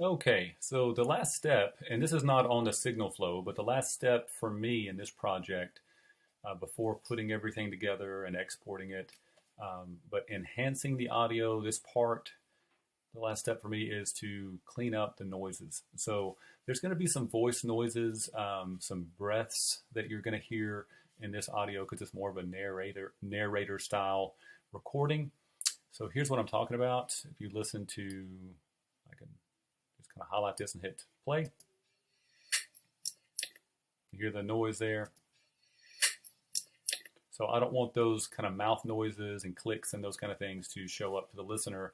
Okay, so the last step, and this is not on the signal flow, but the last step for me in this project, before putting everything together and exporting it, but enhancing the audio, this part, the last step for me is to clean up the noises. So there's going to be some voice noises, some breaths that you're going to hear in this audio because it's more of a narrator style recording. So here's what I'm talking about. If you listen to, I can just kind of highlight this and hit play. You hear the noise there. So I don't want those kind of mouth noises and clicks and those kind of things to show up to the listener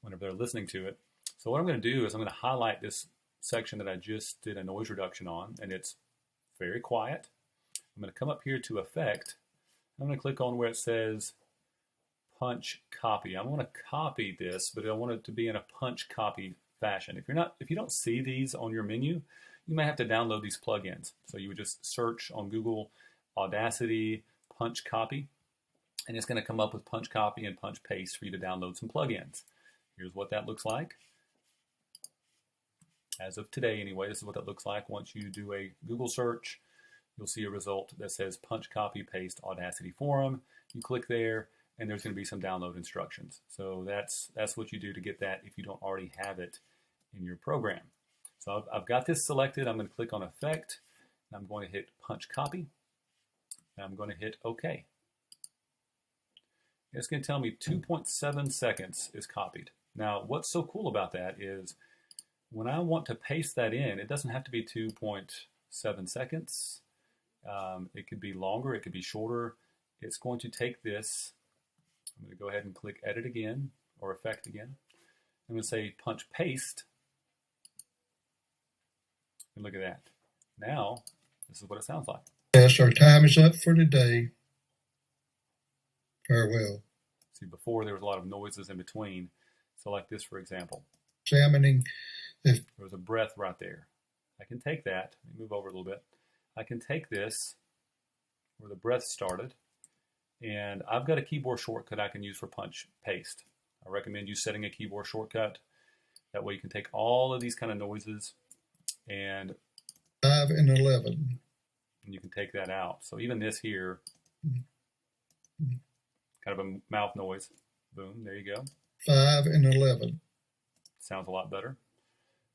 whenever they're listening to it. So what I'm going to do is I'm going to highlight this section that I just did a noise reduction on, and it's very quiet. I'm going to come up here to Effect. I'm going to click on where it says Punch Copy. I want to copy this, but I want it to be in a punch copy fashion. If you don't see these on your menu, you may have to download these plugins. So you would just search on Google Audacity Punch Copy, and it's going to come up with Punch Copy and Punch Paste for you to download some plugins. Here's what that looks like. As of today, anyway, this is what that looks like. Once you do a Google search, you'll see a result that says Punch Copy Paste Audacity Forum. You click there, and there's going to be some download instructions. So that's what you do to get that if you don't already have it in your program. So I've got this selected. I'm going to click on Effect, and I'm going to hit Punch Copy, and I'm going to hit OK. It's going to tell me 2.7 seconds is copied. Now, what's so cool about that is when I want to paste that in, it doesn't have to be 2.7 seconds. It could be longer, it could be shorter. It's going to take this. I'm going to go ahead and click Edit again, or Effect again. I'm going to say Punch Paste. And look at that. Now, this is what it sounds like. Yes, our time is up for today. Farewell. See, before there was a lot of noises in between. So like this, for example. Examining if there was a breath right there. I can take that. Let me move over a little bit. I can take this where the breath started, and I've got a keyboard shortcut I can use for Punch Paste. I recommend you setting a keyboard shortcut. That way you can take all of these kind of noises and 5 and 11. And you can take that out. So even this here, kind of a mouth noise. Boom, there you go. 5 and 11. Sounds a lot better.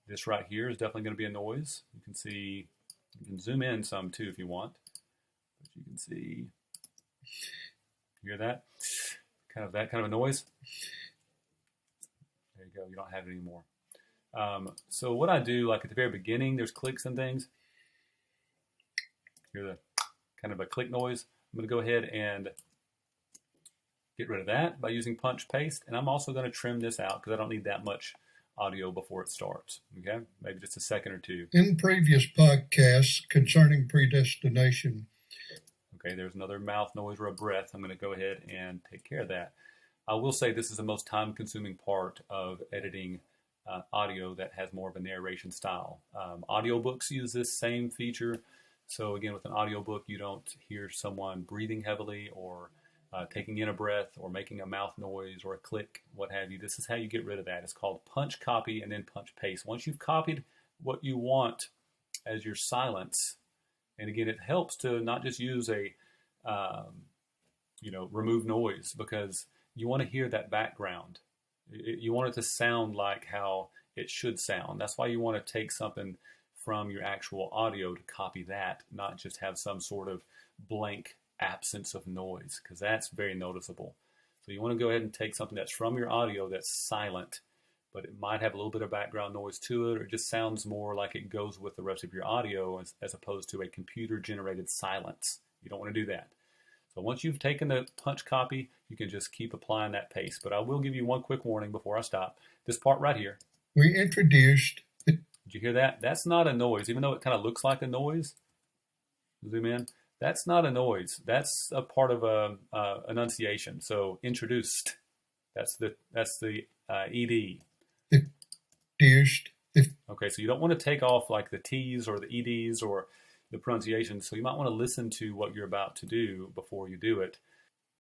This right here is definitely going to be a noise. You can see, you can zoom in some too if you want. But you can see, you hear that? That kind of a noise. There you go, you don't have it anymore. So what I do, like at the very beginning, there's clicks and things. Hear the kind of a click noise. I'm going to go ahead and get rid of that by using Punch Paste. And I'm also going to trim this out because I don't need that much audio before it starts. Okay, maybe just a second or two. In previous podcasts concerning predestination. Okay, there's another mouth noise or a breath. I'm going to go ahead and take care of that. I will say this is the most time-consuming part of editing audio that has more of a narration style. Audiobooks use this same feature. So again, with an audiobook, you don't hear someone breathing heavily or taking in a breath or making a mouth noise or a click, what have you. This is how you get rid of that. It's called Punch Copy and then Punch Paste. Once you've copied what you want as your silence, and again, it helps to not just use a, remove noise, because you want to hear that background. You want it to sound like how it should sound. That's why you want to take something from your actual audio to copy that, not just have some sort of blank absence of noise, because that's very noticeable. So you want to go ahead and take something that's from your audio that's silent, but it might have a little bit of background noise to it, or it just sounds more like it goes with the rest of your audio as opposed to a computer-generated silence. You don't want to do that. So once you've taken the Punch Copy, you can just keep applying that paste. But I will give you one quick warning before I stop. This part right here. We introduced. Did you hear that? That's not a noise, even though it kind of looks like a noise. Zoom in. That's not a noise. That's a part of a enunciation. So introduced. That's the ed. Introduced. Okay, so you don't want to take off like the t's or the eds or the pronunciation. So you might want to listen to what you're about to do before you do it.